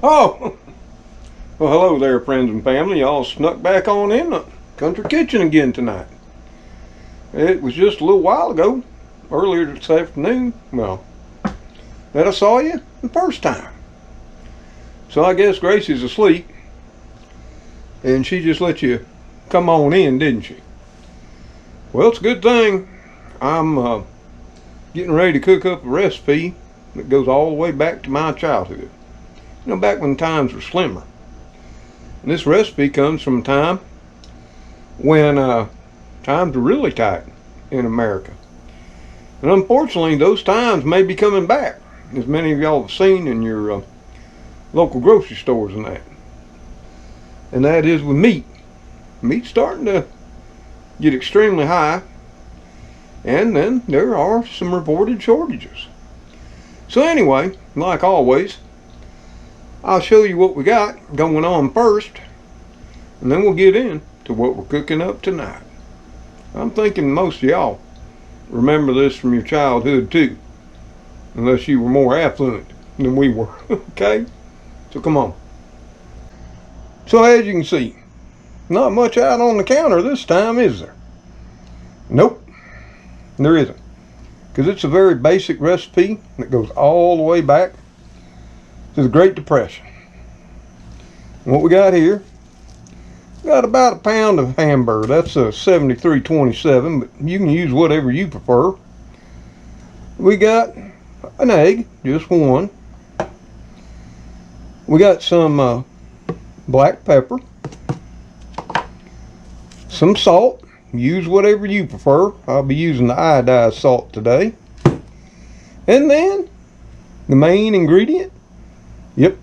Oh, well, hello there, friends and family. Y'all snuck back on in the country kitchen again tonight. It was just a little while ago, earlier this afternoon, well, that I saw you the first time. So I guess Gracie's asleep, and she just let you come on in, didn't she? Well, it's a good thing. I'm getting ready to cook up a recipe that goes all the way back to my childhood. You know, back when times were slimmer. And this recipe comes from a time when times were really tight in America. And unfortunately, those times may be coming back, as many of y'all have seen in your local grocery stores and that. And that is with meat. Meat's starting to get extremely high, and then there are some reported shortages. So anyway, like always, I'll show you what we got going on first, and then we'll get into what we're cooking up tonight. I'm thinking most of y'all remember this from your childhood too, unless you were more affluent than we were. Okay? So come on. So as you can see, not much out on the counter this time, is there? Nope, there isn't. Because it's a very basic recipe that goes all the way back to the Great Depression. And what we got here, we got about a pound of Hamburger. That's a 7327, but you can use whatever you prefer. We got an egg, just one. We got some black pepper, some salt. Use whatever you prefer. I'll be using the iodized salt today. And then the main ingredient, yep,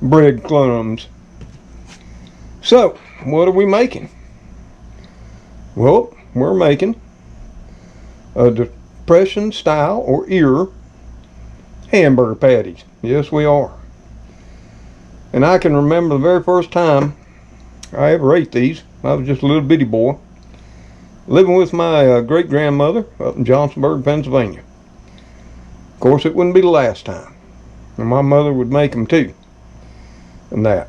breadcrumbs. So, what are we making? Well, we're making a depression style or era hamburger patties. Yes, we are. And I can remember the very first time I ever ate these. I was just a little bitty boy, living with my great-grandmother up in Johnsonburg, Pennsylvania. Of course, it wouldn't be the last time. And my mother would make them too. And that.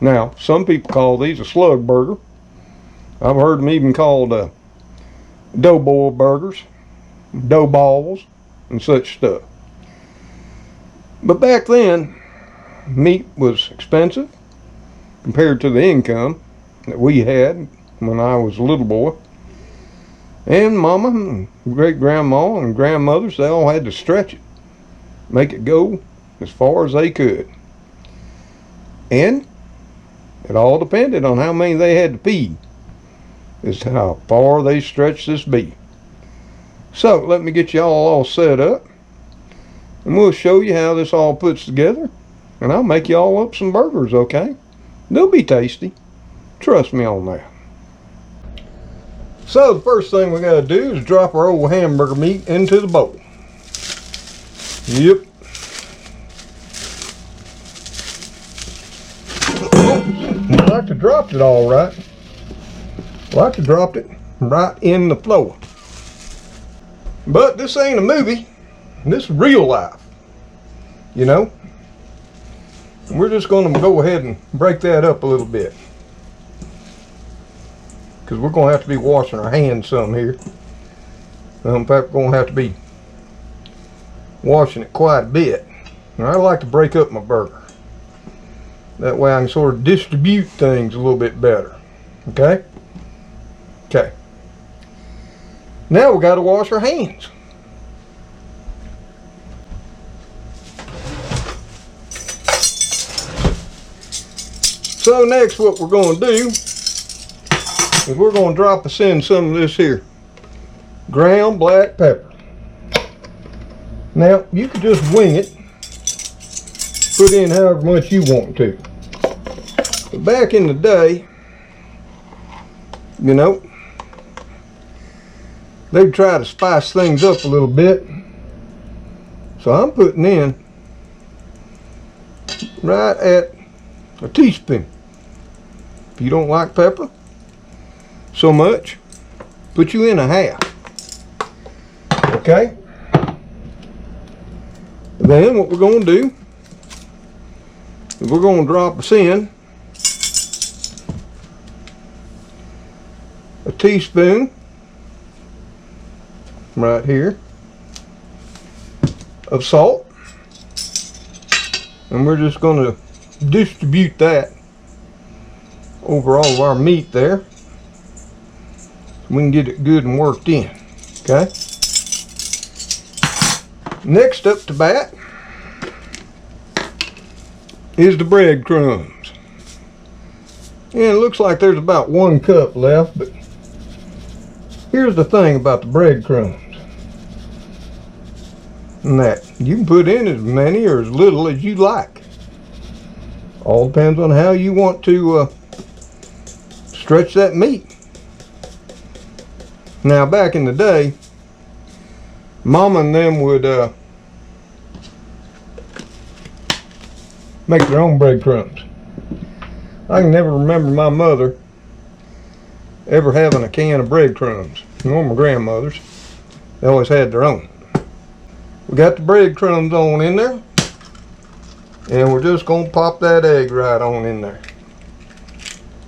Now, some people call these a slug burger. I've heard them even called dough boil burgers, dough balls, and such stuff. But back then, meat was expensive compared to the income that we had when I was a little boy. And Mama and great-grandma and grandmothers, they all had to stretch it, make it go as far as they could. And it all depended on how many they had to feed, as to how far they stretched this beef. So let me get y'all all set up, and we'll show you how this all puts together, and I'll make y'all up some burgers, okay? They'll be tasty. Trust me on that. So the first thing we gotta do is drop our old hamburger meat into the bowl. Yep. I like to drop it all right. I like to drop it right in the floor. But this ain't a movie. This is real life. You know? We're just going to go ahead and break that up a little bit, because we're going to have to be washing our hands some here. In fact, we're going to have to be washing it quite a bit. And I like to break up my burger. That way I can sort of distribute things a little bit better. Okay? Okay. Now we got to wash our hands. So next what we're going to do is we're going to drop us in some of this here ground black pepper. Now you can just wing it, put in however much you want to. But back in the day, you know, they'd try to spice things up a little bit. So I'm putting in right at a teaspoon. If you don't like pepper so much, put you in a half. Okay? Then what we're going to do We're going to drop us in a teaspoon right here of salt, and we're just going to distribute that over all of our meat there so we can get it good and worked in. Okay, next up to bat is the breadcrumbs. And it looks like there's about 1 cup left, but here's the thing about the breadcrumbs. And that you can put in as many or as little as you like. All depends on how you want to stretch that meat. Now back in the day, Mama and them would make their own breadcrumbs. I can never remember my mother ever having a can of breadcrumbs, nor my grandmothers. They always had their own. We got the breadcrumbs on in there, and we're just going to pop that egg right on in there.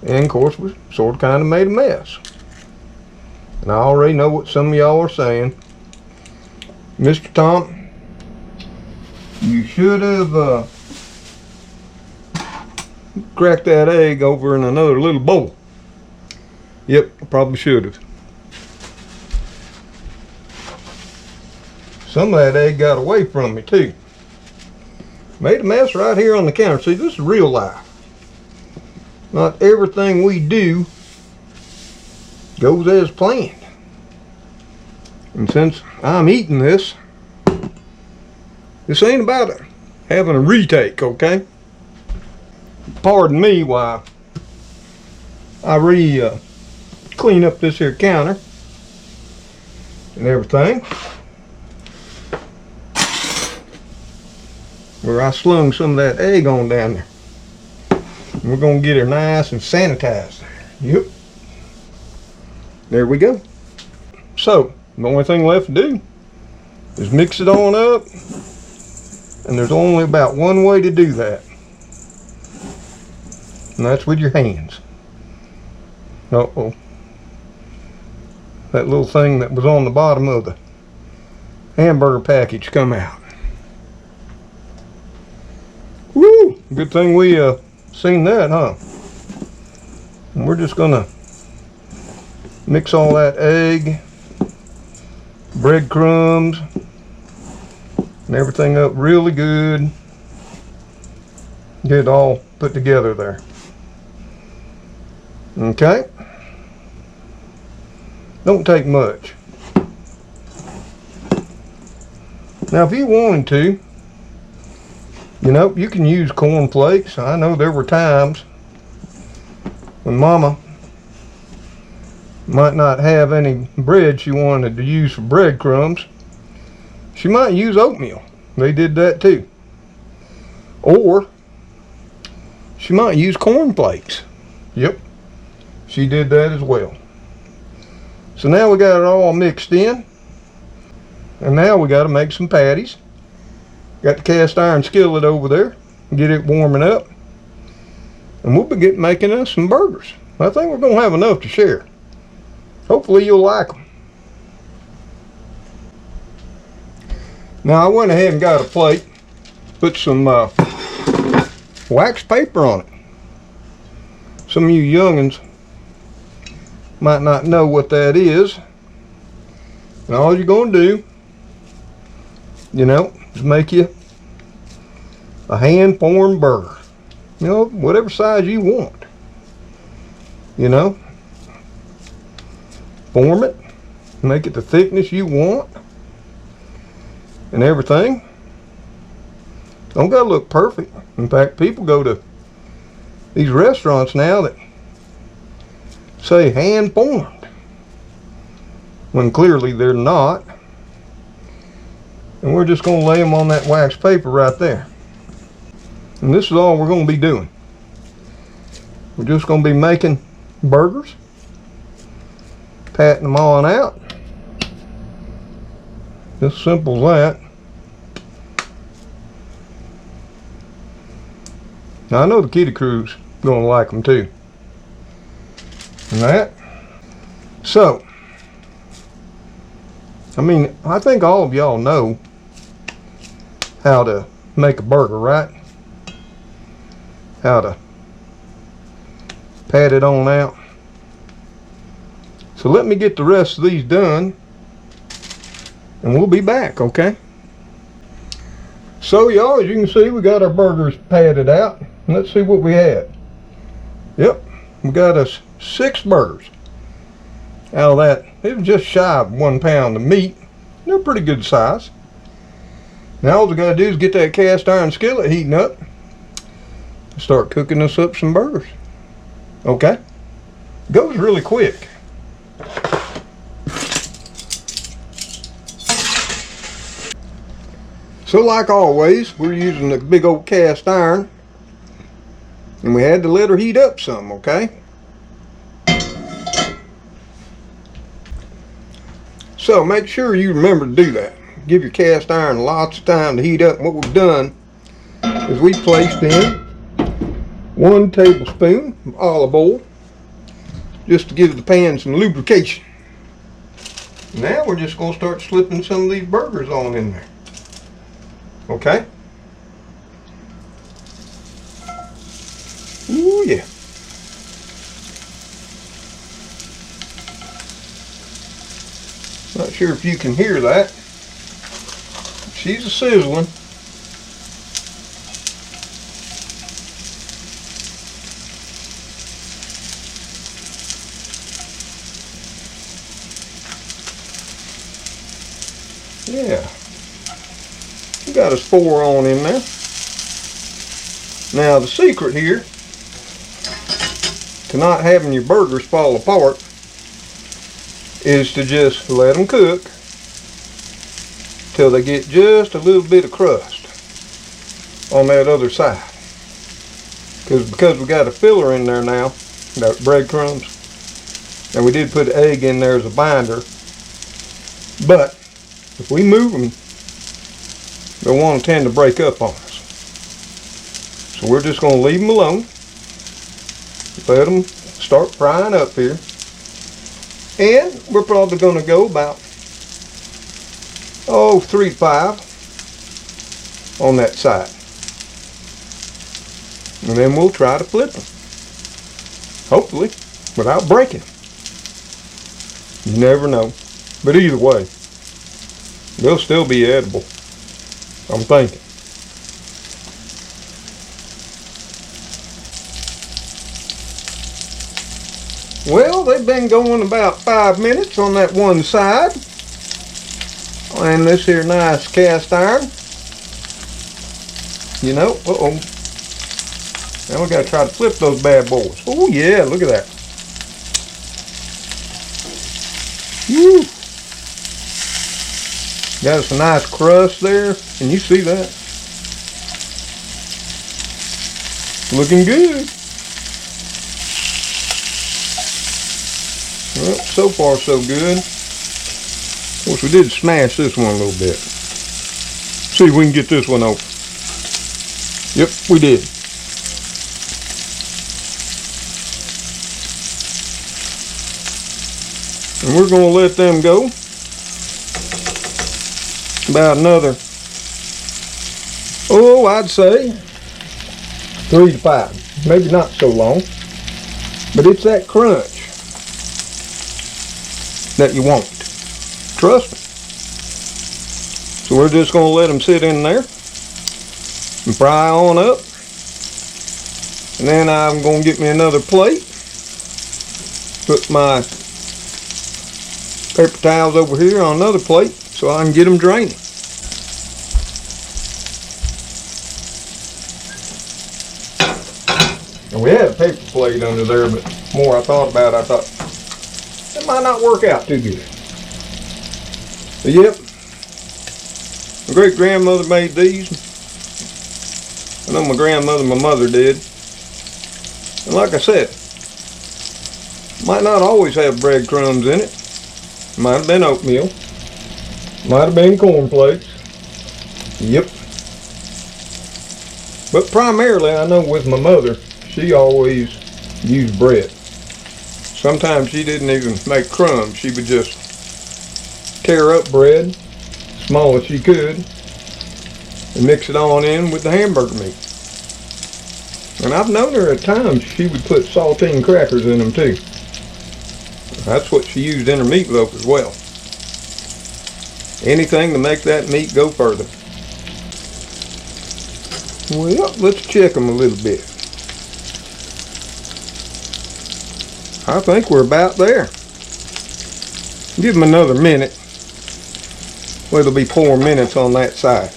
And of course we sort of kind of made a mess. And I already know what some of y'all are saying. Mr. Tom, you should have cracked that egg over in another little bowl. Yep, I probably should have. Some of that egg got away from me too. Made a mess right here on the counter. See, this is real life. Not everything we do goes as planned. And since I'm eating this ain't about it having a retake, okay? Pardon me while I clean up this here counter and everything, where I slung some of that egg on down there. And we're gonna get her nice and sanitized. Yep. There we go. So the only thing left to do is mix it on up, and there's only about one way to do that, and that's with your hands. Uh-oh. That little thing that was on the bottom of the hamburger package come out. Woo! Good thing we seen that, huh? And we're just gonna mix all that egg, breadcrumbs, and everything up really good. Get it all put together there. Okay? Don't take much. Now if you wanted to, you know, you can use corn flakes. I know there were times when Mama might not have any bread she wanted to use for breadcrumbs. She might use oatmeal. They did that too. Or she might use corn flakes. Yep, she did that as well. So now we got it all mixed in, and now we got to make some patties. Got the cast iron skillet over there, get it warming up, and we'll be making us some burgers. I think we're going to have enough to share. Hopefully you'll like them. Now I went ahead and got a plate, put some wax paper on it. Some of you youngins might not know what that is. And all you're going to do, you know, is make you a hand-formed burger. You know, whatever size you want. You know, form it, make it the thickness you want, and everything. Don't gotta look perfect. In fact, people go to these restaurants now that say hand formed, when clearly they're not. And we're just gonna lay them on that wax paper right there. And this is all we're gonna be doing. We're just gonna be making burgers, patting them on out. Just simple as that. Now I know the kitty crew's gonna like them too. And that. So, I mean, I think all of y'all know how to make a burger, right? How to pat it on out. So let me get the rest of these done and we'll be back, okay? So y'all, as you can see, we got our burgers patted out. Let's see what we had. Yep, we got us 6 burgers. Out of that, it was just shy of 1 pound of meat. They're pretty good size. Now all we gotta do is get that cast iron skillet heating up. Start cooking us up some burgers. Okay? Goes really quick. So like always, we're using the big old cast iron. And we had to let her heat up some, okay? So make sure you remember to do that. Give your cast iron lots of time to heat up. And what we've done is we placed in 1 tablespoon of olive oil just to give the pan some lubrication. Now we're just going to start slipping some of these burgers on in there. Okay? Ooh, yeah. Not sure if you can hear that. She's a sizzling. Yeah. We got us 4 on in there. Now the secret here to not having your burgers fall apart is to just let them cook till they get just a little bit of crust on that other side. Because we got a filler in there now, that breadcrumbs, and we did put egg in there as a binder. But if we move them, they'll want to tend to break up on us. So we're just going to leave them alone. Let them start frying up here. And we're probably going to go about 3 to 5 on that side. And then we'll try to flip them. Hopefully without breaking. You never know. But either way, they'll still be edible, I'm thinking. Well, they've been going about 5 minutes on that one side. And this here nice cast iron. You know, uh-oh. Now we gotta try to flip those bad boys. Oh yeah, look at that. Woo. Got us a nice crust there. Can you see that? Looking good. Well, so far so good. Of course, we did smash this one a little bit. See if we can get this one open. Yep, we did. And we're going to let them go about another, I'd say 3 to 5. Maybe not so long. But it's that crunch that you want. Trust me. So we're just going to let them sit in there and fry on up. And then I'm going to get me another plate. Put my paper towels over here on another plate so I can get them draining. And we had a paper plate under there, but the more I thought about it, I thought it might not work out too good. But yep, my great grandmother made these. I know my grandmother, my mother did. And like I said, might not always have breadcrumbs in it. Might have been oatmeal. Might have been cornflakes. Yep. But primarily, I know with my mother, she always used bread. Sometimes she didn't even make crumbs. She would just tear up bread, small as she could, and mix it on in with the hamburger meat. And I've known her at times she would put saltine crackers in them too. That's what she used in her meatloaf as well. Anything to make that meat go further. Well, let's check them a little bit. I think we're about there. Give them another minute. Well, it'll be 4 minutes on that side.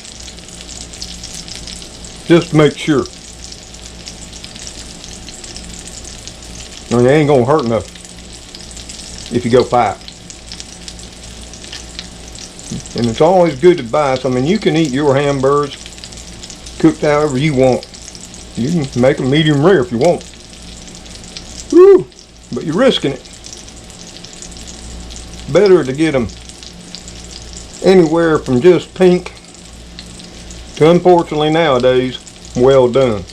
Just to make sure. I mean, it ain't gonna hurt nothing if you go 5. And it's always good to buy some. I mean, you can eat your hamburgers cooked however you want. You can make them medium rare if you want. Woo! But you're risking it. Better to get them anywhere from just pink to, unfortunately nowadays, well done.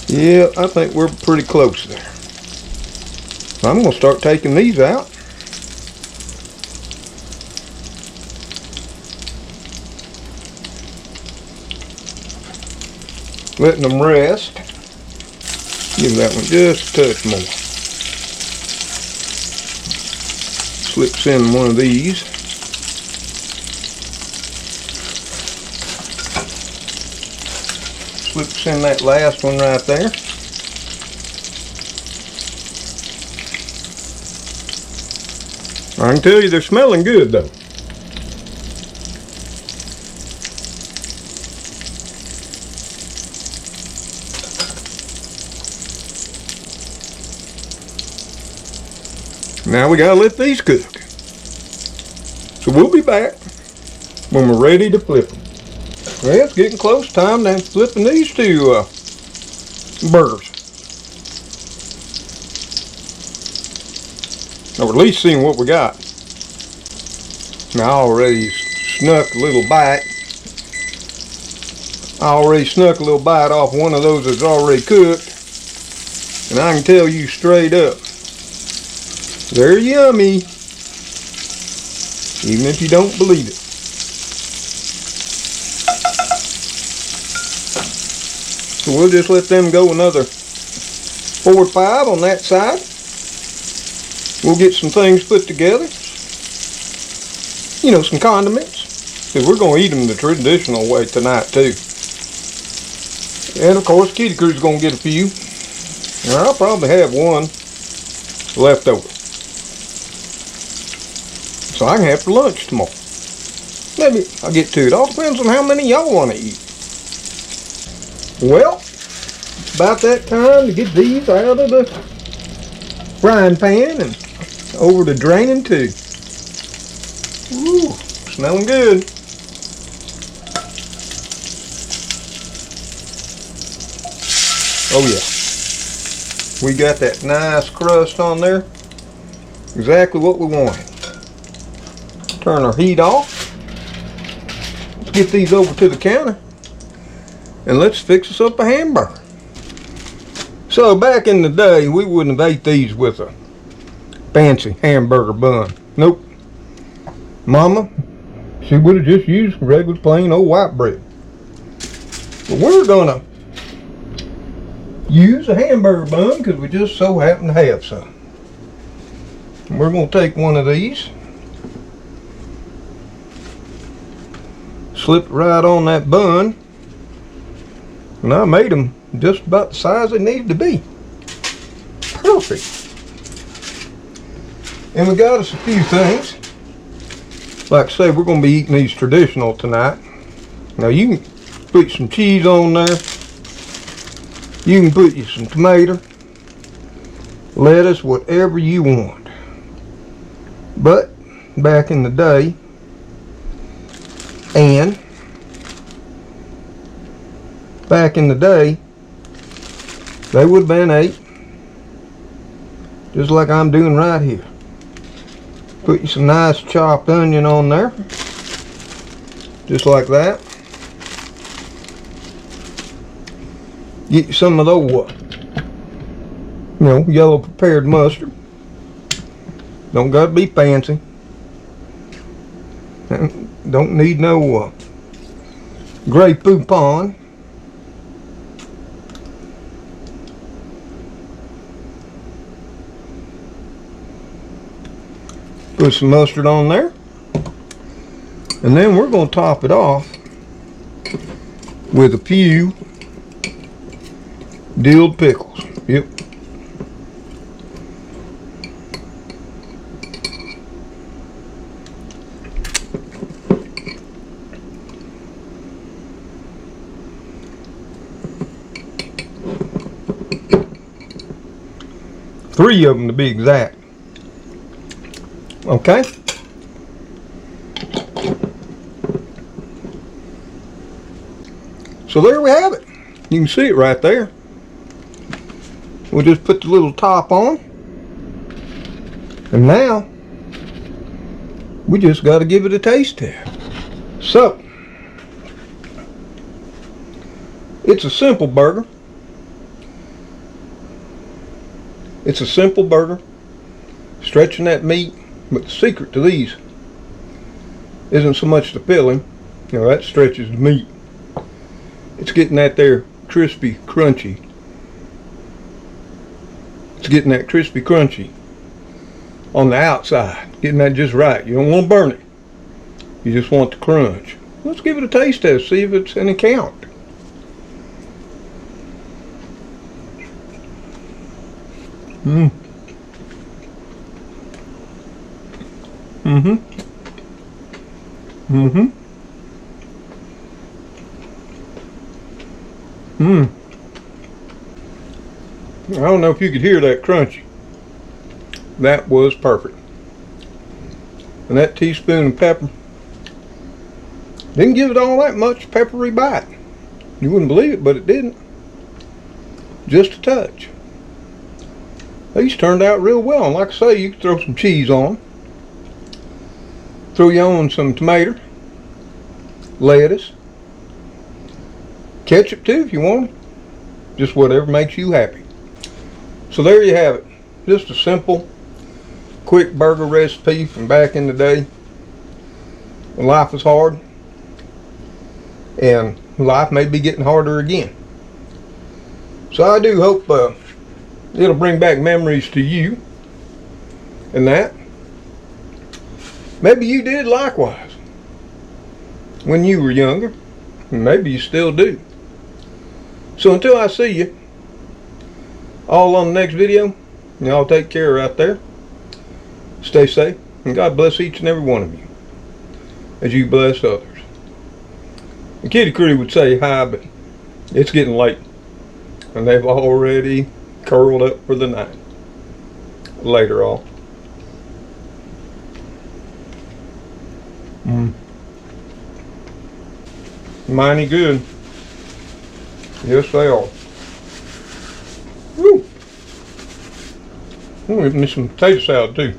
Yeah, I think we're pretty close there. I'm going to start taking these out. Letting them rest. Give that one just a touch more. Slips in one of these. Slips in that last one right there. I can tell you they're smelling good though. Now we gotta let these cook. So we'll be back when we're ready to flip them. Well, it's getting close time to flipping these two burgers. Or at least seeing what we got. Now I already snuck a little bite. Off one of those that's already cooked. And I can tell you straight up, they're yummy. Even if you don't believe it. So we'll just let them go another 4 or 5 on that side. We'll get some things put together. You know, some condiments. Because we're going to eat them the traditional way tonight too. And of course, Kitty Crew's going to get a few. And I'll probably have one left over. So I can have for lunch tomorrow. Maybe I'll get to it. All depends on how many y'all want to eat. Well, it's about that time to get these out of the frying pan and over to draining too. Ooh, smelling good. Oh yeah. We got that nice crust on there. Exactly what we wanted. Turn our heat off. Let's get these over to the counter. And let's fix us up a hamburger. So back in the day, we wouldn't have ate these with a fancy hamburger bun. Nope. Mama, she would have just used regular plain old white bread. But we're gonna use a hamburger bun because we just so happen to have some. And we're gonna take one of these. Slip it right on that bun. And I made them just about the size they needed to be. Perfect. And we got us a few things. Like I say, we're going to be eating these traditional tonight. Now you can put some cheese on there. You can put you some tomato, lettuce, whatever you want. But back in the day, they would have been ate just like I'm doing right here. Put you some nice chopped onion on there. Just like that. Get you some of those, yellow prepared mustard. Don't gotta be fancy. Don't need no Grey Poupon. Put some mustard on there. And then we're going to top it off with a few dilled pickles. Yep. Three of them to be exact. Okay. So there we have it. You can see it right there. We'll just put the little top on. And now, we just got to give it a taste test. So, it's a simple burger. It's a simple burger. Stretching that meat. But the secret to these isn't so much the filling. That stretches the meat. It's getting that there crispy, crunchy. It's getting that crispy, crunchy on the outside. Getting that just right. You don't want to burn it. You just want the crunch. Let's give it a taste test. See if it's any count. I don't know if you could hear that crunchy. That was perfect. And that teaspoon of pepper didn't give it all that much peppery bite. You wouldn't believe it, but it didn't. Just a touch. These turned out real well. And like I say, you could throw some cheese on. Throw you on some tomato, lettuce, ketchup too if you want. Just whatever makes you happy. So there you have it. Just a simple, quick burger recipe from back in the day when life was hard. And life may be getting harder again. So I do hope it'll bring back memories to you. And that. Maybe you did likewise when you were younger. And maybe you still do. So until I see you all on the next video, y'all take care out there. Stay safe. And God bless each and every one of you as you bless others. The kitty crew would say hi, but it's getting late. And they've already curled up for the night. Later all. Mighty good. Yes, they are. Woo! Ooh, give me some potato salad too.